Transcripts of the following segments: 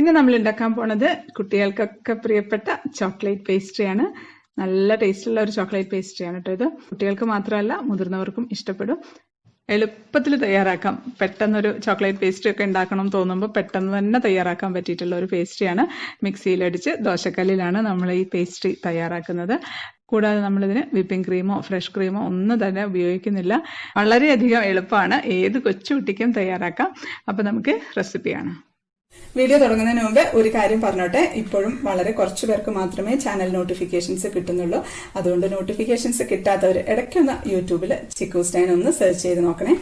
ഇന്ന് നമ്മൾ ഉണ്ടാക്കാൻ പോണത് കുട്ടികൾക്കൊക്കെ പ്രിയപ്പെട്ട ചോക്ലേറ്റ് പേസ്ട്രിയാണ്. നല്ല ടേസ്റ്റുള്ള ഒരു ചോക്ലേറ്റ് പേസ്ട്രിയാണ് കേട്ടോ ഇത്. കുട്ടികൾക്ക് മാത്രമല്ല മുതിർന്നവർക്കും ഇഷ്ടപ്പെടും. എളുപ്പത്തിൽ തയ്യാറാക്കാം. പെട്ടെന്നൊരു ചോക്ലേറ്റ് പേസ്ട്രി ഒക്കെ ഉണ്ടാക്കണം തോന്നുമ്പോൾ പെട്ടെന്ന് തന്നെ തയ്യാറാക്കാൻ പറ്റിയിട്ടുള്ള ഒരു പേസ്ട്രിയാണ്. മിക്സിയിലടിച്ച് ദോശക്കല്ലിലാണ് നമ്മൾ ഈ പേസ്ട്രി തയ്യാറാക്കുന്നത്. കൂടാതെ നമ്മളിതിന് വിപ്പിംഗ് ക്രീമോ ഫ്രഷ് ക്രീമോ ഒന്നും തന്നെ ഉപയോഗിക്കുന്നില്ല. വളരെയധികം എളുപ്പമാണ്. ഏത് കൊച്ചുകുട്ടിക്കും തയ്യാറാക്കാം. അപ്പോൾ നമുക്ക് റെസിപ്പിയാണ്. വീഡിയോ തുടങ്ങുന്നതിന് മുമ്പ് ഒരു കാര്യം പറഞ്ഞോട്ടെ. ഇപ്പോഴും വളരെ കുറച്ചു പേർക്ക് മാത്രമേ ചാനൽ നോട്ടിഫിക്കേഷൻസ് കിട്ടുന്നുള്ളൂ. അതുകൊണ്ട് നോട്ടിഫിക്കേഷൻസ് കിട്ടാത്തവർ ഇടയ്ക്കൊന്ന് യൂട്യൂബിൽ ചിക്കൂസ് ഡൈൻ ഒന്ന് സെർച്ച് ചെയ്ത് നോക്കണേ.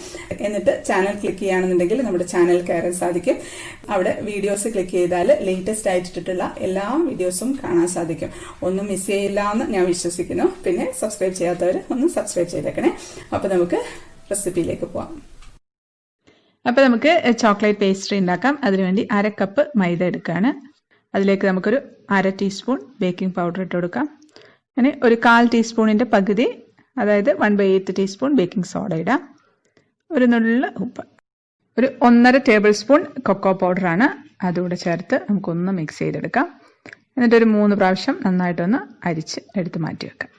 എന്നിട്ട് ചാനൽ ക്ലിക്ക് ചെയ്യുകയാണെന്നുണ്ടെങ്കിൽ നമ്മുടെ ചാനൽ കയറാൻ സാധിക്കും. അവിടെ വീഡിയോസ് ക്ലിക്ക് ചെയ്താൽ ലേറ്റസ്റ്റ് ആയിട്ടിട്ടുള്ള എല്ലാ വീഡിയോസും കാണാൻ സാധിക്കും. ഒന്നും മിസ് ചെയ്യില്ല എന്ന് ഞാൻ വിശ്വസിക്കുന്നു. പിന്നെ സബ്സ്ക്രൈബ് ചെയ്യാത്തവർ ഒന്ന് സബ്സ്ക്രൈബ് ചെയ്തേക്കണേ. അപ്പോൾ നമുക്ക് റെസിപ്പിയിലേക്ക് പോവാം. അപ്പോൾ നമുക്ക് ചോക്ലേറ്റ് പേസ്ട്രി ഉണ്ടാക്കാം. അതിനുവേണ്ടി 1/2 കപ്പ് മൈദ എടുക്കുകയാണ്. അതിലേക്ക് നമുക്കൊരു 1/2 ടീസ്പൂൺ ബേക്കിംഗ് പൗഡർ ഇട്ട് കൊടുക്കാം. അങ്ങനെ ഒരു 1/4 ടീസ്പൂണിൻ്റെ പകുതി, അതായത് 1/8 ടീസ്പൂൺ ബേക്കിംഗ് സോഡ ഇടാം. ഒരു നുള്ള ഉപ്പ്, ഒരു 1.5 ടേബിൾ സ്പൂൺ കൊക്കോ പൗഡറാണ്, അതുകൂടെ ചേർത്ത് നമുക്കൊന്ന് മിക്സ് ചെയ്തെടുക്കാം. എന്നിട്ടൊരു 3 പ്രാവശ്യം നന്നായിട്ടൊന്ന് അരിച്ച് എടുത്ത് മാറ്റി വെക്കാം.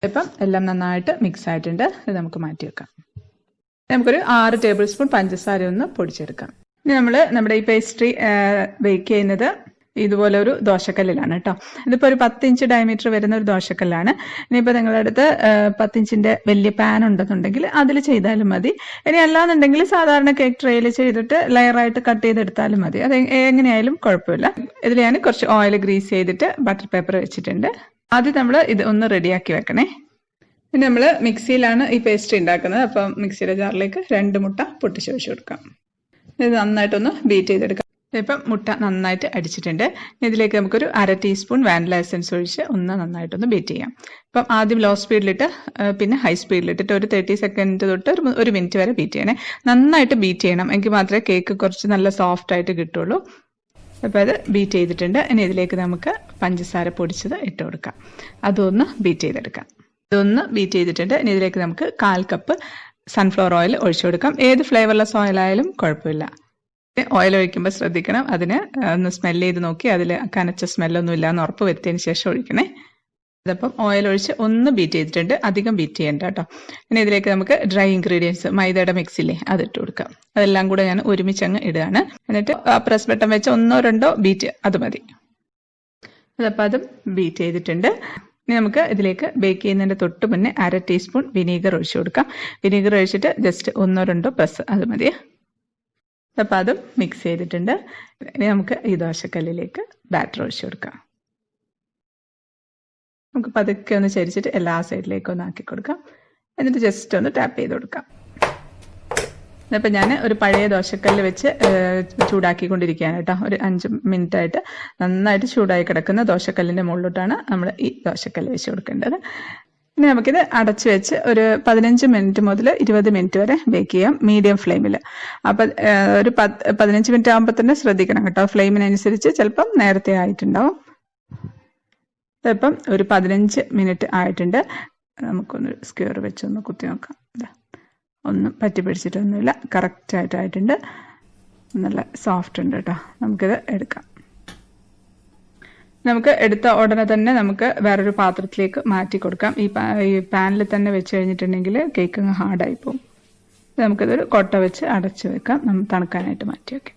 ഇപ്പം എല്ലാം നന്നായിട്ട് മിക്സ് ആയിട്ടുണ്ട്. ഇത് നമുക്ക് മാറ്റി വെക്കാം. നമുക്കൊരു 6 ടേബിൾ സ്പൂൺ പഞ്ചസാര ഒന്ന് പൊടിച്ചെടുക്കാം. ഇനി നമ്മുടെ ഈ പേസ്ട്രി ബേക്ക് ചെയ്യുന്നത് ഇതുപോലെ ഒരു ദോശക്കല്ലിലാണ് കേട്ടോ. ഇതിപ്പോൾ ഒരു 10 ഇഞ്ച് ഡയമീറ്റർ വരുന്ന ഒരു ദോശക്കല്ലാണ്. ഇനിയിപ്പോൾ നിങ്ങളുടെ അടുത്ത് 10 ഇഞ്ചിൻ്റെ വലിയ പാൻ ഉണ്ടെന്നുണ്ടെങ്കിൽ അതിൽ ചെയ്താലും മതി. ഇനി അല്ലാന്നുണ്ടെങ്കിൽ സാധാരണ കേക്ക് ട്രേയിൽ ചെയ്തിട്ട് ലെയറായിട്ട് കട്ട് ചെയ്തെടുത്താലും മതി. അത് എങ്ങനെയായാലും കുഴപ്പമില്ല. ഇതിൽ ഞാൻ കുറച്ച് ഓയിൽ ഗ്രീസ് ചെയ്തിട്ട് ബട്ടർ പേപ്പർ വെച്ചിട്ടുണ്ട്. ആദ്യം നമ്മൾ ഇത് ഒന്ന് റെഡിയാക്കി വെക്കണേ. പിന്നെ നമ്മൾ മിക്സിയിലാണ് ഈ പേസ്ട്രി ഉണ്ടാക്കുന്നത്. അപ്പം മിക്സിയുടെ ജാറിലേക്ക് 2 മുട്ട പൊട്ടിച്ച് ഒഴിച്ചു കൊടുക്കാം. ഇത് നന്നായിട്ടൊന്ന് ബീറ്റ് ചെയ്തെടുക്കാം. ഇപ്പം മുട്ട നന്നായിട്ട് അടിച്ചിട്ടുണ്ട്. ഇതിലേക്ക് നമുക്കൊരു 1/2 ടീസ്പൂൺ വാനില എസൻസ് ഒഴിച്ച് ഒന്ന് നന്നായിട്ടൊന്ന് ബീറ്റ് ചെയ്യാം. അപ്പം ആദ്യം ലോ സ്പീഡിലിട്ട് പിന്നെ ഹൈ സ്പീഡിലിട്ടിട്ട് ഒരു 30 സെക്കൻഡ് തൊട്ട് ഒരു മിനിറ്റ് വരെ ബീറ്റ് ചെയ്യണേ. നന്നായിട്ട് ബീറ്റ് ചെയ്യണം, എങ്കിൽ മാത്രമേ കേക്ക് കുറച്ച് നല്ല സോഫ്റ്റ് ആയിട്ട് കിട്ടുള്ളൂ. അപ്പോൾ അത് ബീറ്റ് ചെയ്തിട്ടുണ്ട്. ഇനി ഇതിലേക്ക് നമുക്ക് പഞ്ചസാര പൊടിച്ചത് ഇട്ട് കൊടുക്കാം. അതൊന്ന് ബീറ്റ് ചെയ്തെടുക്കാം. ഇതൊന്ന് ബീറ്റ് ചെയ്തിട്ടുണ്ട്. ഇനി ഇതിലേക്ക് നമുക്ക് 1/4 കപ്പ് സൺഫ്ലവർ ഓയിൽ ഒഴിച്ചു കൊടുക്കാം. ഏത് ഫ്ലേവർലെസ് ഓയിലായാലും കുഴപ്പമില്ല. ഓയിൽ ഒഴിക്കുമ്പോൾ ശ്രദ്ധിക്കണം, അതിന് ഒന്ന് സ്മെല്ല് ചെയ്ത് നോക്കി അതിൽ കനച്ച സ്മെല്ലൊന്നും ഇല്ല എന്ന് ഉറപ്പ് വരുത്തിയതിന് ശേഷം ഒഴിക്കണേ. അതപ്പം ഓയിൽ ഒഴിച്ച് ഒന്ന് ബീറ്റ് ചെയ്തിട്ടുണ്ട്. അധികം ബീറ്റ് ചെയ്യണ്ട കേട്ടോ. ഇനി ഇതിലേക്ക് നമുക്ക് ഡ്രൈ ഇൻഗ്രീഡിയൻസ് മൈദയുടെ മിക്സില്ലേ അതിട്ട് കൊടുക്കാം. അതെല്ലാം കൂടെ ഞാൻ ഒരുമിച്ചങ്ങ് ഇടുകയാണ്. എന്നിട്ട് പ്രസ് ബട്ടൺ വെച്ച് 1-2 ബീറ്റ് അത് മതി. അതപ്പോൾ അതും ബീറ്റ് ചെയ്തിട്ടുണ്ട്. ഇനി നമുക്ക് ഇതിലേക്ക് ബേക്ക് ചെയ്യുന്നതിൻ്റെ തൊട്ട് മുന്നേ 1/2 ടീസ്പൂൺ വിനീഗർ ഒഴിച്ചു കൊടുക്കാം. വിനീഗർ ഒഴിച്ചിട്ട് ജസ്റ്റ് 1-2 പ്രസ് അത് മതി. അപ്പോൾ അതും മിക്സ് ചെയ്തിട്ടുണ്ട്. ഇനി നമുക്ക് ഈ ദോശക്കല്ലിലേക്ക് ബാറ്റർ ഒഴിച്ചു കൊടുക്കാം. നമുക്ക് പതുക്കെ ഒന്ന് ചരിച്ചിട്ട് എല്ലാ സൈഡിലേക്കും ഒന്ന് ആക്കി കൊടുക്കാം. എന്നിട്ട് ജസ്റ്റ് ഒന്ന് ടാപ്പ് ചെയ്ത് കൊടുക്കാം. അപ്പം ഞാൻ ഒരു പഴയ ദോശക്കല്ല് വെച്ച് ചൂടാക്കിക്കൊണ്ടിരിക്കുകയാണ് കേട്ടോ. ഒരു 5 മിനിറ്റായിട്ട് നന്നായിട്ട് ചൂടായി കിടക്കുന്ന ദോശക്കല്ലിൻ്റെ മുകളിലോട്ടാണ് നമ്മൾ ഈ ദോശക്കല്ല് വെച്ച് കൊടുക്കേണ്ടത്. ഇനി നമുക്കിത് അടച്ച് വെച്ച് ഒരു 15 മിനിറ്റ് മുതൽ 20 മിനിറ്റ് വരെ ബേക്ക് ചെയ്യാം, മീഡിയം ഫ്ലെയിമിൽ. അപ്പം ഒരു 15 മിനിറ്റ് ആകുമ്പോൾ തന്നെ ശ്രദ്ധിക്കണം കേട്ടോ. ഫ്ലെയിമിനനുസരിച്ച് ചിലപ്പം നേരത്തെ ആയിട്ടുണ്ടാവും. ഇപ്പം ഒരു 15 മിനിറ്റ് ആയിട്ടുണ്ട്. നമുക്കൊന്ന് സ്ക്വയർ വെച്ചൊന്ന് കുത്തി നോക്കാം. ഒന്നും പറ്റി പിടിച്ചിട്ടൊന്നുമില്ല, കറക്റ്റായിട്ടായിട്ടുണ്ട്. നല്ല സോഫ്റ്റ് ഉണ്ട് കേട്ടോ. നമുക്കിത് എടുക്കാം. നമുക്ക് എടുത്ത ഉടനെ തന്നെ നമുക്ക് വേറൊരു പാത്രത്തിലേക്ക് മാറ്റി കൊടുക്കാം. ഈ പാനിൽ തന്നെ വെച്ച് കഴിഞ്ഞിട്ടുണ്ടെങ്കിൽ കേക്ക് അങ്ങ് ഹാർഡായി പോകും. നമുക്കിതൊരു കൊട്ട വെച്ച് അടച്ച് വെക്കാം. നമ്മൾ തണുക്കാനായിട്ട് മാറ്റി വയ്ക്കാം.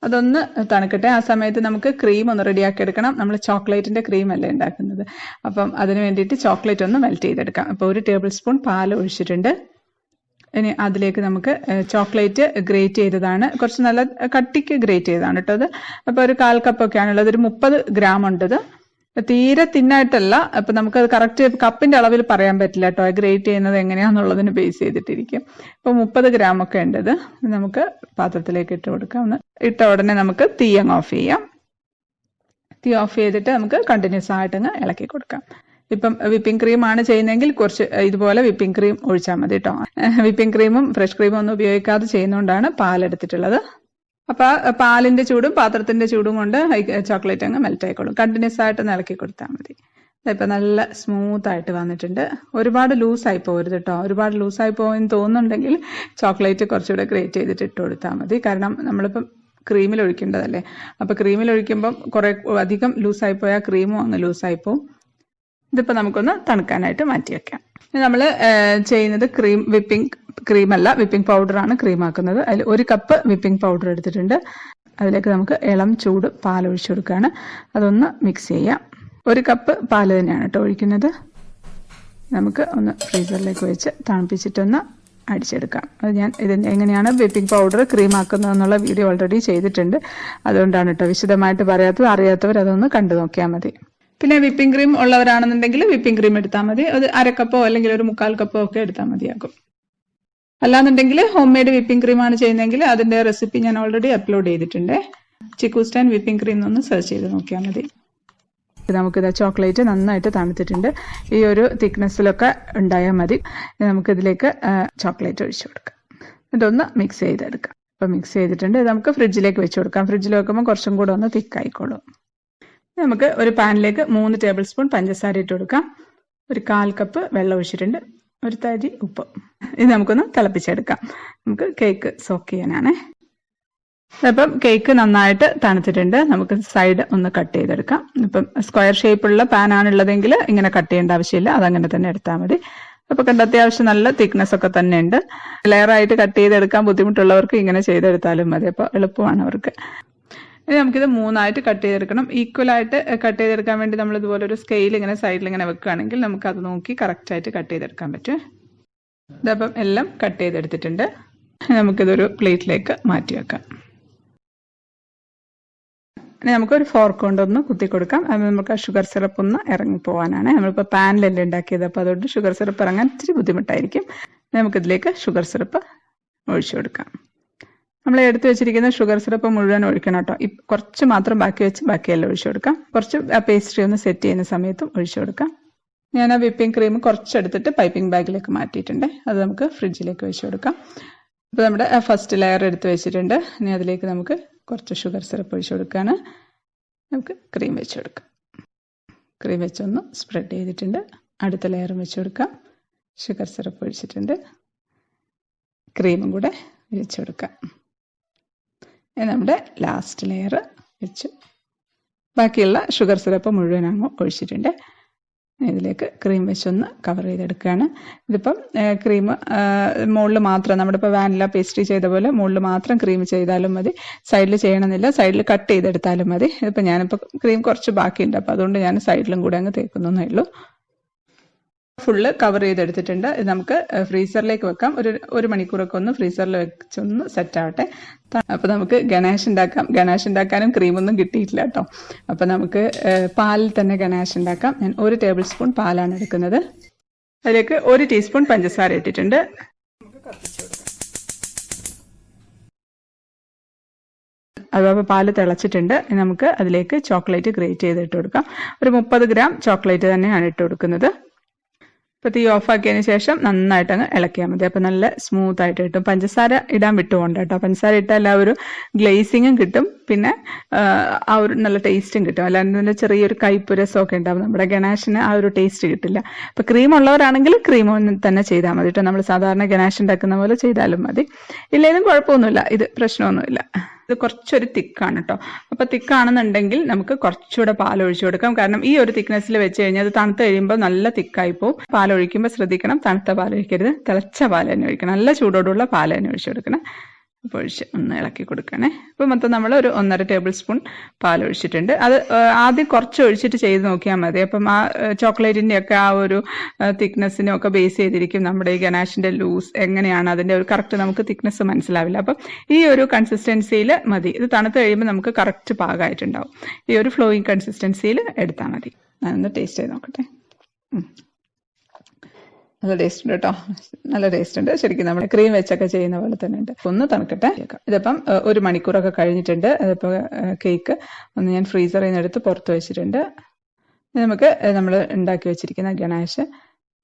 അതൊന്ന് തണുക്കട്ടെ. ആ സമയത്ത് നമുക്ക് ക്രീം ഒന്ന് റെഡിയാക്കി എടുക്കണം. നമ്മൾ ചോക്ലേറ്റിൻ്റെ ക്രീം അല്ലേ ഉണ്ടാക്കുന്നത്. അപ്പം അതിന് വേണ്ടിയിട്ട് ചോക്ലേറ്റ് ഒന്ന് മെൽറ്റ് ചെയ്തെടുക്കാം. അപ്പോൾ 1 ടേബിൾ സ്പൂൺ പാൽ ഒഴിച്ചിട്ടുണ്ട്. ഇനി അതിലേക്ക് നമുക്ക് ചോക്ലേറ്റ് ഗ്രേറ്റ് ചെയ്തതാണ്, കുറച്ച് നല്ല കട്ടിക്ക് ഗ്രേറ്റ് ചെയ്തതാണ് കേട്ടോ അത്. അപ്പോൾ ഒരു 1/4 കപ്പൊക്കെയാണുള്ളത്. ഒരു 30 ഗ്രാം ഉണ്ടത്. തീരെ തിന്നായിട്ടല്ല. അപ്പം നമുക്കത് കറക്റ്റ് കപ്പിൻ്റെ അളവിൽ പറയാൻ പറ്റില്ല കേട്ടോ. ഗ്രേറ്റ് ചെയ്യുന്നത് എങ്ങനെയാണെന്നുള്ളതിന് ബേസ് ചെയ്തിട്ടിരിക്കും. ഇപ്പോൾ 30 ഗ്രാം ഒക്കെ ഉണ്ടത്. നമുക്ക് പാത്രത്തിലേക്ക് ഇട്ട് കൊടുക്കാം. ഒന്ന് ഇട്ട ഉടനെ നമുക്ക് തീ അങ്ങ് ഓഫ് ചെയ്യാം. തീ ഓഫ് ചെയ്തിട്ട് നമുക്ക് കണ്ടിന്യൂസ് ആയിട്ടങ്ങ് ഇളക്കി കൊടുക്കാം. ഇപ്പം വിപ്പിംഗ് ക്രീമാണ് ചെയ്യുന്നതെങ്കിൽ കുറച്ച് ഇതുപോലെ വിപ്പിംഗ് ക്രീം ഒഴിച്ചാൽ മതി കേട്ടോ. വിപ്പിംഗ് ക്രീമും ഫ്രഷ് ക്രീമും ഒന്നും ഉപയോഗിക്കാതെ ചെയ്യുന്നതുകൊണ്ടാണ് പാലെടുത്തിട്ടുള്ളത്. അപ്പോൾ പാലിൻ്റെ ചൂടും പാത്രത്തിൻ്റെ ചൂടും കൊണ്ട് ചോക്ലേറ്റ് അങ്ങ് മെൽറ്റ് ആയിക്കോളും. കണ്ടിന്യൂസ് ആയിട്ട് ഇളക്കി കൊടുത്താൽ മതി. ഇപ്പം നല്ല സ്മൂത്തായിട്ട് വന്നിട്ടുണ്ട്. ഒരുപാട് ലൂസായി പോകരുത് കേട്ടോ. ഒരുപാട് ലൂസായി പോകുമെന്ന് തോന്നുന്നുണ്ടെങ്കിൽ ചോക്ലേറ്റ് കുറച്ചുകൂടെ ഗ്രേറ്റ് ചെയ്തിട്ട് ഇട്ട് കൊടുത്താൽ മതി. കാരണം നമ്മളിപ്പം ക്രീമിൽ ഒഴിക്കേണ്ടതല്ലേ. അപ്പോൾ ക്രീമിൽ ഒഴിക്കുമ്പം കുറേ അധികം ലൂസായി പോയാൽ ക്രീമും അങ്ങ് ലൂസായി പോകും. ഇതിപ്പോൾ നമുക്കൊന്ന് തണുക്കാനായിട്ട് മാറ്റി വയ്ക്കാം. നമ്മൾ ചെയ്യുന്നത് ക്രീമല്ല, വിപ്പിംഗ് പൗഡറാണ് ക്രീമാക്കുന്നത്. അതിൽ 1 കപ്പ് വിപ്പിംഗ് പൗഡർ എടുത്തിട്ടുണ്ട്. അതിലേക്ക് നമുക്ക് ഇളം ചൂട് പാൽ ഒഴിച്ചു കൊടുക്കുകയാണ്. അതൊന്ന് മിക്സ് ചെയ്യാം. 1 കപ്പ് പാൽ തന്നെയാണ് കേട്ടോ ഒഴിക്കുന്നത്. നമുക്ക് ഒന്ന് ഫ്രീസറിലേക്ക് വെച്ച് തണുപ്പിച്ചിട്ടൊന്ന് അടിച്ചെടുക്കാം. അത് ഞാൻ ഇതിൻ്റെ എങ്ങനെയാണ് വിപ്പിംഗ് പൗഡർ ക്രീമാക്കുന്നതെന്നുള്ള വീഡിയോ ഓൾറെഡി ചെയ്തിട്ടുണ്ട്. അതുകൊണ്ടാണ് കേട്ടോ വിശദമായിട്ട് പറയാത്തത്. അറിയാത്തവർ അതൊന്ന് കണ്ടു നോക്കിയാൽ മതി. പിന്നെ വിപ്പിംഗ് ക്രീം ഉള്ളവരാണെന്നുണ്ടെങ്കിൽ വിപ്പിംഗ് ക്രീം എടുത്താൽ മതി. അത് 1/2 കപ്പോ അല്ലെങ്കിൽ ഒരു 1/4 കപ്പോ ഒക്കെ എടുത്താൽ മതിയാകും. അല്ലാന്നുണ്ടെങ്കിൽ ഹോം മെയ്ഡ് വിപ്പിംഗ് ക്രീമാണ് ചെയ്യുന്നതെങ്കിൽ അതിൻ്റെ റെസിപ്പി ഞാൻ ഓൾറെഡി അപ്ലോഡ് ചെയ്തിട്ടുണ്ട്. ചിക്കൂസ് ഡൈൻ വിപ്പിംഗ് ക്രീം എന്നൊന്ന് സെർച്ച് ചെയ്ത് നോക്കിയാൽ മതി. നമുക്കിത് ചോക്ലേറ്റ് നന്നായിട്ട് തണുത്തിട്ടുണ്ട്. ഈ ഒരു തിക്നെസ്സിലൊക്കെ ഉണ്ടായാൽ മതി. നമുക്കിതിലേക്ക് ചോക്ലേറ്റ് ഒഴിച്ചു കൊടുക്കാം. ഇതൊന്ന് മിക്സ് ചെയ്തെടുക്കാം. അപ്പോൾ മിക്സ് ചെയ്തിട്ടുണ്ട്. ഇത് നമുക്ക് ഫ്രിഡ്ജിലേക്ക് വെച്ച് കൊടുക്കാം. ഫ്രിഡ്ജിൽ വെക്കുമ്പോൾ കുറച്ചും കൂടെ ഒന്ന് തിക്കായിക്കോളും. നമുക്ക് ഒരു പാനിലേക്ക് 3 ടേബിൾ സ്പൂൺ പഞ്ചസാര ഇട്ട് കൊടുക്കാം. ഒരു 1/4 കപ്പ് വെള്ളം ഒഴിച്ചിട്ടുണ്ട്. ഒരു തരി ഉപ്പ്. ഇത് നമുക്കൊന്ന് തിളപ്പിച്ചെടുക്കാം. നമുക്ക് കേക്ക് സോക്ക് ചെയ്യാനാണ്. അപ്പം കേക്ക് നന്നായിട്ട് തണുത്തിട്ടുണ്ട്. നമുക്ക് സൈഡ് ഒന്ന് കട്ട് ചെയ്തെടുക്കാം. ഇപ്പം സ്ക്വയർ ഷേപ്പുള്ള പാനാണുള്ളതെങ്കിൽ ഇങ്ങനെ കട്ട് ചെയ്യേണ്ട ആവശ്യമില്ല. അതങ്ങനെ തന്നെ എടുത്താൽ മതി. അപ്പോൾ കണ്ട അത്യാവശ്യം നല്ല തിക്നെസ് ഒക്കെ തന്നെ ഉണ്ട്. ലെയറായിട്ട് കട്ട് ചെയ്തെടുക്കാൻ ബുദ്ധിമുട്ടുള്ളവർക്ക് ഇങ്ങനെ ചെയ്തെടുത്താലും മതി. അപ്പോൾ എളുപ്പമാണ് അവർക്ക്. ഇനി നമുക്കിത് 3ആയിട്ട് കട്ട് ചെയ്തെടുക്കണം. ഈക്വലായിട്ട് കട്ട് ചെയ്തെടുക്കാൻ വേണ്ടി നമ്മൾ ഇതുപോലെ ഒരു സ്കെയിൽ ഇങ്ങനെ സൈഡിൽ ഇങ്ങനെ വെക്കുകയാണെങ്കിൽ നമുക്കത് നോക്കി കറക്റ്റായിട്ട് കട്ട് ചെയ്തെടുക്കാൻ പറ്റും. ഇതപ്പം എല്ലാം കട്ട് ചെയ്തെടുത്തിട്ടുണ്ട്. നമുക്കിതൊരു പ്ലേറ്റിലേക്ക് മാറ്റി വെക്കാം. ഇനി നമുക്കൊരു ഫോർക്ക് കൊണ്ടൊന്ന് കുത്തി കൊടുക്കാം. അത് നമുക്ക് ഷുഗർ സിറപ്പ് ഒന്ന് ഇറങ്ങിപ്പോവാനാണ്. നമ്മളിപ്പോൾ പാനിലല്ലേ ഉണ്ടാക്കിയത്. അപ്പോൾ അതുകൊണ്ട് ഷുഗർ സിറപ്പ് ഇറങ്ങാൻ ഇച്ചിരി ബുദ്ധിമുട്ടായിരിക്കും. നമുക്കിതിലേക്ക് ഷുഗർ സിറപ്പ് ഒഴിച്ചു കൊടുക്കാം. നമ്മൾ എടുത്തു വെച്ചിരിക്കുന്ന ഷുഗർ സിറപ്പ് മുഴുവൻ ഒഴിക്കണം കേട്ടോ. കുറച്ച് മാത്രം ബാക്കി വെച്ച് ബാക്കിയെല്ലാം ഒഴിച്ചു കൊടുക്കാം. കുറച്ച് പേസ്ട്രി ഒന്ന് സെറ്റ് ചെയ്യുന്ന സമയത്തും ഒഴിച്ചു കൊടുക്കാം. ഞാൻ ആ വിപ്പിംഗ് ക്രീം കുറച്ചെടുത്തിട്ട് പൈപ്പിംഗ് ബാഗിലേക്ക് മാറ്റിയിട്ടുണ്ട്. അത് നമുക്ക് ഫ്രിഡ്ജിലേക്ക് വെച്ച് കൊടുക്കാം. അപ്പോൾ നമ്മുടെ ഫസ്റ്റ് ലെയർ എടുത്ത് വെച്ചിട്ടുണ്ട്. ഇനി അതിലേക്ക് നമുക്ക് കുറച്ച് ഷുഗർ സിറപ്പ് ഒഴിച്ചു കൊടുക്കുകയാണ്. നമുക്ക് ക്രീം വെച്ച് കൊടുക്കാം. ക്രീം വെച്ചൊന്ന് സ്പ്രെഡ് ചെയ്തിട്ടുണ്ട്. അടുത്ത ലെയറും വെച്ച് കൊടുക്കാം. ഷുഗർ സിറപ്പ് ഒഴിച്ചിട്ടുണ്ട്. ക്രീമും കൂടെ വെച്ച് കൊടുക്കാം. നമ്മുടെ ലാസ്റ്റ് ലെയർ വെച്ച് ബാക്കിയുള്ള ഷുഗർ സിറപ്പ് മുഴുവൻ അങ്ങ് ഒഴിച്ചിട്ടുണ്ട്. ഇതിലേക്ക് ക്രീം വെച്ചൊന്ന് കവർ ചെയ്തെടുക്കുകയാണ്. ഇതിപ്പം ക്രീം മുകളിൽ മാത്രം നമ്മളിപ്പോൾ വാനില പേസ്ട്രി ചെയ്ത പോലെ മുകളിൽ മാത്രം ക്രീം ചെയ്താലും മതി. സൈഡിൽ ചെയ്യണമെന്നില്ല. സൈഡിൽ കട്ട് ചെയ്തെടുത്താലും മതി. ഇതിപ്പോൾ ഞാനിപ്പോൾ ക്രീം കുറച്ച് ബാക്കിയുണ്ട്. അപ്പോൾ അതുകൊണ്ട് ഞാൻ സൈഡിലും കൂടെ അങ്ങ് തേക്കുന്നേ ഉള്ളൂ. ഫുള്ള് കവർ ചെയ്തെടുത്തിട്ടുണ്ട്. ഇത് നമുക്ക് ഫ്രീസറിലേക്ക് വെക്കാം. ഒരു മണിക്കൂറൊക്കെ ഒന്ന് ഫ്രീസറിൽ വെച്ചൊന്ന് സെറ്റ് ആവട്ടെ. അപ്പോൾ നമുക്ക് ഗണാഷ് ഉണ്ടാക്കാം. ഗണാഷ് ഉണ്ടാക്കാനും ക്രീമൊന്നും കിട്ടിയിട്ടില്ല കേട്ടോ. അപ്പോൾ നമുക്ക് പാലിൽ തന്നെ ഗണാഷ് ഉണ്ടാക്കാം. ഞാൻ 1 ടേബിൾ സ്പൂൺ പാലാണ് എടുക്കുന്നത്. അതിലേക്ക് 1 ടീസ്പൂൺ പഞ്ചസാര ഇട്ടിട്ടുണ്ട്. അപ്പോൾ പാല് തിളച്ചിട്ടുണ്ട്. നമുക്ക് അതിലേക്ക് ചോക്ലേറ്റ് ഗ്രേറ്റ് ചെയ്തിട്ട് കൊടുക്കാം. ഒരു 30 ഗ്രാം ചോക്ലേറ്റ് തന്നെയാണ് ഇട്ട് കൊടുക്കുന്നത്. അപ്പോൾ തീ ഓഫാക്കിയതിന് ശേഷം നന്നായിട്ട് അങ്ങ് ഇളക്കിയാൽ മതി. അപ്പോൾ നല്ല സ്മൂത്തായിട്ട് കിട്ടും. പഞ്ചസാര ഇടാൻ വിട്ടുപോകണ്ട കേട്ടോ. പഞ്ചസാര ഇട്ടാൽ ആ ഒരു ഗ്ലേസിങ്ങും കിട്ടും. പിന്നെ ആ ഒരു നല്ല ടേസ്റ്റും കിട്ടും. അല്ലാതെ ചെറിയൊരു കയ്പ്പ് രസമൊക്കെ ഉണ്ടാവും. നമ്മുടെ ഗണാഷിന് ആ ഒരു ടേസ്റ്റ് കിട്ടില്ല. അപ്പോൾ ക്രീം ഉള്ളവരാണെങ്കിൽ ക്രീം തന്നെ ചെയ്താൽ മതി കേട്ടോ. നമ്മൾ സാധാരണ ഗണാഷ് ഉണ്ടാക്കുന്ന പോലെ ചെയ്താലും മതി. ഇല്ലെങ്കിലും കുഴപ്പമൊന്നുമില്ല. ഇത് പ്രശ്നമൊന്നുമില്ല. ഇത് കുറച്ചൊരു തിക്കാണ് കേട്ടോ. അപ്പോൾ തിക്കാണെന്നുണ്ടെങ്കിൽ നമുക്ക് കുറച്ചുകൂടെ പാൽ ഒഴിച്ചു കൊടുക്കാം. കാരണം ഈ ഒരു തിക്നെസ്സിൽ വെച്ച് കഴിഞ്ഞാൽ അത് തണുത്ത് കഴിയുമ്പോൾ നല്ല തിക്കായി പോകും. പാൽ ഒഴിക്കുമ്പോൾ ശ്രദ്ധിക്കണം, തണുത്ത പാൽ ഒഴിക്കരുത്. തിളച്ച പാൽ തന്നെ ഒഴിക്കണം. നല്ല ചൂടോടുള്ള പാൽ തന്നെ ഒഴിച്ചു കൊടുക്കണം. അപ്പോൾ ഒഴിച്ച് ഒന്ന് ഇളക്കി കൊടുക്കണേ. അപ്പോൾ മൊത്തം നമ്മൾ ഒരു 1.5 ടേബിൾ സ്പൂൺ പാൽ ഒഴിച്ചിട്ടുണ്ട്. അത് ആദ്യം കുറച്ച് ഒഴിച്ചിട്ട് ചെയ്ത് നോക്കിയാൽ മതി. അപ്പം ആ ചോക്ലേറ്റിൻ്റെ ഒക്കെ ആ ഒരു തിക്നെസ്സിനും ഒക്കെ ബേസ് ചെയ്തിരിക്കും നമ്മുടെ ഈ ഗനാഷിൻ്റെ ലൂസ് എങ്ങനെയാണ് അതിൻ്റെ ഒരു കറക്റ്റ് നമുക്ക് തിക്നെസ് മനസ്സിലാവില്ല. അപ്പം ഈ ഒരു കൺസിസ്റ്റൻസിയിൽ മതി. ഇത് തണുത്ത് കഴിയുമ്പോൾ നമുക്ക് കറക്റ്റ് പാകമായിട്ടുണ്ടാവും. ഈ ഒരു ഫ്ലോയിങ് കൺസിസ്റ്റൻസിയിൽ എടുത്താൽ മതി. ഞാനൊന്ന് ടേസ്റ്റ് ചെയ്ത് നോക്കട്ടെ. നല്ല ടേസ്റ്റ് ഉണ്ട് കേട്ടോ. നല്ല ടേസ്റ്റ് ഉണ്ട്. ശരിക്കും നമ്മൾ ക്രീം വെച്ചൊക്കെ ചെയ്യുന്ന പോലെ തന്നെ ഉണ്ട്. ഒന്ന് തണുക്കട്ടെ. ഇതിപ്പം 1 മണിക്കൂറൊക്കെ കഴിഞ്ഞിട്ടുണ്ട്. ഇതിപ്പോൾ കേക്ക് ഒന്ന് ഞാൻ ഫ്രീസറിൽ നിന്ന് എടുത്ത് പുറത്ത് വെച്ചിട്ടുണ്ട്. നമുക്ക് നമ്മൾ ഉണ്ടാക്കി വെച്ചിരിക്കുന്ന ഗണാഷ്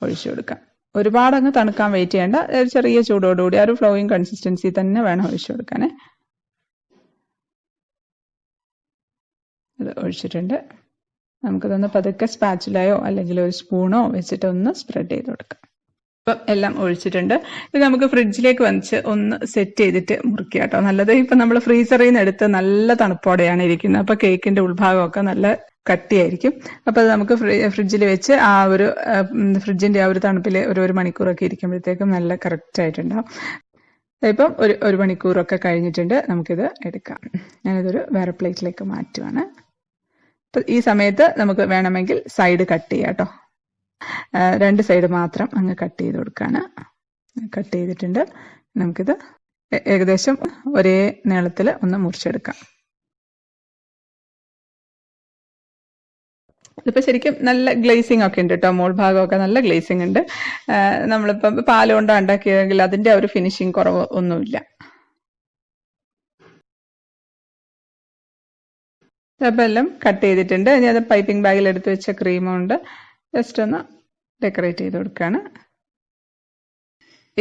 ഒഴിച്ചു കൊടുക്കാം. ഒരുപാട് അങ്ങ് തണുക്കാൻ വെയിറ്റ് ചെയ്യേണ്ട. ചെറിയ ചൂടോടുകൂടി ആ ഒരു ഫ്ലോയിങ് കൺസിസ്റ്റൻസി തന്നെ വേണം ഒഴിച്ചു കൊടുക്കാനേ. ഇത് ഒഴിച്ചിട്ടുണ്ട്. നമുക്കിതൊന്ന് പതുക്കെ സ്പാച്ചുലയോ അല്ലെങ്കിൽ ഒരു സ്പൂണോ വെച്ചിട്ട് ഒന്ന് സ്പ്രെഡ് ചെയ്ത് കൊടുക്കാം. ഇപ്പം എല്ലാം ഒഴിച്ചിട്ടുണ്ട്. ഇത് നമുക്ക് ഫ്രിഡ്ജിലേക്ക് വച്ച് ഒന്ന് സെറ്റ് ചെയ്തിട്ട് മുറിക്കുക കേട്ടോ. നല്ലത് ഇപ്പം നമ്മൾ ഫ്രീസറിൽ നിന്ന് എടുത്ത് നല്ല തണുപ്പോടെയാണ് ഇരിക്കുന്നത്. അപ്പോൾ കേക്കിന്റെ ഉൾഭാഗമൊക്കെ നല്ല കട്ടിയായിരിക്കും. അപ്പോൾ അത് നമുക്ക് ഫ്രിഡ്ജിൽ വെച്ച് ആ ഒരു ഫ്രിഡ്ജിന്റെ ആ ഒരു തണുപ്പിൽ ഒരു മണിക്കൂറൊക്കെ ഇരിക്കുമ്പോഴത്തേക്കും നല്ല കറക്റ്റ് ആയിട്ടുണ്ടാവും. ഇപ്പം ഒരു മണിക്കൂറൊക്കെ കഴിഞ്ഞിട്ടുണ്ട്. നമുക്കിത് എടുക്കാം. ഞാനിതൊരു വേറെ പ്ലേറ്റിലേക്ക് മാറ്റുവാണ്. അപ്പം ഈ സമയത്ത് നമുക്ക് വേണമെങ്കിൽ സൈഡ് കട്ട് ചെയ്യാം കേട്ടോ. 2 സൈഡ് മാത്രം അങ്ങ് കട്ട് ചെയ്ത് കൊടുക്കുകയാണ്. കട്ട് ചെയ്തിട്ടുണ്ട്. നമുക്കിത് ഏകദേശം ഒരേ നീളത്തിൽ ഒന്ന് മുറിച്ചെടുക്കാം. ഇതിപ്പോൾ ശരിക്കും നല്ല ഗ്ലേസിംഗ് ഒക്കെ ഉണ്ട് കേട്ടോ. മോൾ ഭാഗമൊക്കെ നല്ല ഗ്ലേസിംഗ് ഉണ്ട്. നമ്മളിപ്പം പാല് കൊണ്ടോ ഉണ്ടാക്കിയതെങ്കിൽ അതിൻ്റെ ഒരു ഫിനിഷിങ് കുറവ് ഒന്നുമില്ല. അപ്പോൾ എല്ലാം കട്ട് ചെയ്തിട്ടുണ്ട്. ഇനി അത് പൈപ്പിംഗ് ബാഗിൽ എടുത്ത് വെച്ച ക്രീം കൊണ്ട് ജസ്റ്റ് ഒന്ന് ഡെക്കറേറ്റ് ചെയ്ത് കൊടുക്കുകയാണ്.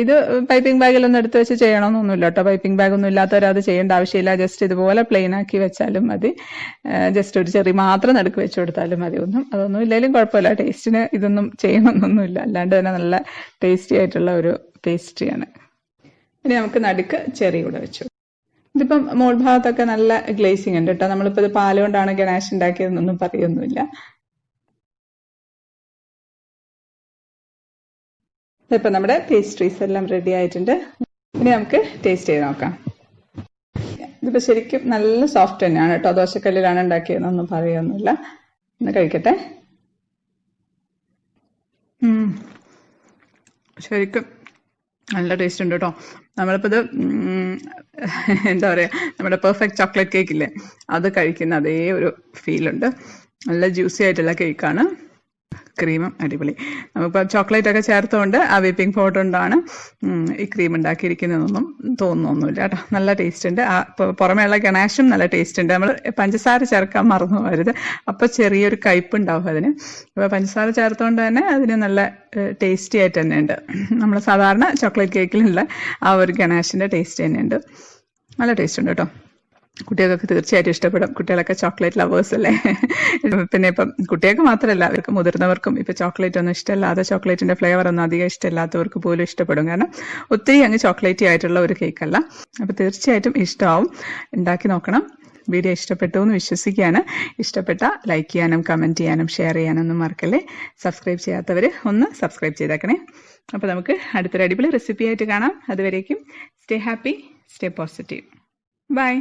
ഇത് പൈപ്പിംഗ് ബാഗിലൊന്നും എടുത്ത് വെച്ച് ചെയ്യണമെന്നൊന്നുമില്ല കേട്ടോ. പൈപ്പിംഗ് ബാഗ് ഒന്നും ഇല്ലാത്തവർ അത് ചെയ്യേണ്ട ആവശ്യമില്ല. ജസ്റ്റ് ഇതുപോലെ പ്ലെയിൻ ആക്കി വെച്ചാലും മതി. ജസ്റ്റ് ഒരു ചെറി മാത്രം നടുക്ക് വെച്ച് കൊടുത്താലും മതി. അതൊന്നും ഇല്ലെങ്കിലും കുഴപ്പമില്ല. ടേസ്റ്റിന് ഇതൊന്നും ചെയ്യണമെന്നൊന്നുമില്ല. അല്ലാണ്ട് തന്നെ നല്ല ടേസ്റ്റി ആയിട്ടുള്ള ഒരു പേസ്ട്രിയാണ്. ഇനി നമുക്ക് നടുക്ക് ചെറി കൂടെ വെച്ചു. ഇതിപ്പം മോൾ ഭാഗത്തൊക്കെ നല്ല ഗ്ലേസിംഗ് ഉണ്ട് കേട്ടോ. നമ്മളിപ്പോൾ ഇത് പാല് കൊണ്ടാണ് ഗണാഷ് ഉണ്ടാക്കിയതെന്നൊന്നും പറയൊന്നുമില്ല. ഇപ്പം നമ്മുടെ പേസ്ട്രീസ് എല്ലാം റെഡി ആയിട്ടുണ്ട്. ഇനി നമുക്ക് ടേസ്റ്റ് ചെയ്ത് നോക്കാം. ഇതിപ്പോൾ ശരിക്കും നല്ല സോഫ്റ്റ് തന്നെയാണ് കേട്ടോ. ദോശക്കല്ലിലാണ് ഉണ്ടാക്കിയതെന്നൊന്നും പറയുകയൊന്നുമില്ല. ഒന്ന് കഴിക്കട്ടെ. ശരിക്കും നല്ല ടേസ്റ്റ് ഉണ്ട് കേട്ടോ. നമ്മളിപ്പോൾ ഇത് എന്താ പറയുക, നമ്മുടെ പെർഫെക്റ്റ് ചോക്ലേറ്റ് കേക്ക് ഇല്ലേ, അത് കഴിക്കുന്ന അതേ ഒരു ഫീലുണ്ട്. നല്ല ജ്യൂസി ആയിട്ടുള്ള കേക്കാണ്. ക്രീമും അടിപൊളി. നമുക്കിപ്പോൾ ചോക്ലേറ്റ് ഒക്കെ ചേർത്തുകൊണ്ട് ആ വിപ്പിംഗ് പൗഡർ കൊണ്ടാണ് ഈ ക്രീം ഉണ്ടാക്കിയിരിക്കുന്നതെന്നൊന്നും തോന്നുന്നൊന്നുമില്ല കേട്ടോ. നല്ല ടേസ്റ്റ് ഉണ്ട്. പുറമേയുള്ള ഗണാഷും നല്ല ടേസ്റ്റ് ഉണ്ട്. നമ്മൾ പഞ്ചസാര ചേർക്കാൻ മറന്നു പോകരുത്. അപ്പോൾ ചെറിയൊരു കയ്പുണ്ടാവും അതിന്. അപ്പോൾ പഞ്ചസാര ചേർത്തുകൊണ്ട് തന്നെ അതിന് നല്ല ടേസ്റ്റി ആയിട്ട് തന്നെ ഉണ്ട്. നമ്മൾ സാധാരണ ചോക്ലേറ്റ് കേക്കിലുള്ള ആ ഒരു ഗണാഷിൻ്റെ ടേസ്റ്റ് തന്നെയുണ്ട്. നല്ല ടേസ്റ്റ് ഉണ്ട് കേട്ടോ. കുട്ടികൾക്കൊക്കെ തീർച്ചയായിട്ടും ഇഷ്ടപ്പെടും. കുട്ടികളൊക്കെ ചോക്ലേറ്റ് ലവേഴ്സ് അല്ലേ. പിന്നെ ഇപ്പം കുട്ടികൾക്ക് മാത്രമല്ല, അവർക്ക് മുതിർന്നവർക്കും ഇപ്പം ചോക്ലേറ്റ് ഒന്നും ഇഷ്ടമല്ലാതെ, ചോക്ലേറ്റിൻ്റെ ഫ്ലേവർ ഒന്നും അധികം ഇഷ്ടമില്ലാത്തവർക്ക് പോലും ഇഷ്ടപ്പെടും. കാരണം ഒത്തിരി അങ്ങ് ചോക്ലേറ്റി ആയിട്ടുള്ള ഒരു കേക്കല്ല. അപ്പോൾ തീർച്ചയായിട്ടും ഇഷ്ടമാവും. ഉണ്ടാക്കി നോക്കണം. വീഡിയോ ഇഷ്ടപ്പെട്ടു എന്ന് വിശ്വസിക്കുകയാണ്. ഇഷ്ടപ്പെട്ട ലൈക്ക് ചെയ്യാനും കമൻറ്റ് ചെയ്യാനും ഷെയർ ചെയ്യാനൊന്നും മറക്കല്ലേ. സബ്സ്ക്രൈബ് ചെയ്യാത്തവർ ഒന്ന് സബ്സ്ക്രൈബ് ചെയ്തേക്കണേ. അപ്പോൾ നമുക്ക് അടുത്തൊരു അടിപൊളി റെസിപ്പി ആയിട്ട് കാണാം. അതുവരേക്കും stay happy, stay positive. By.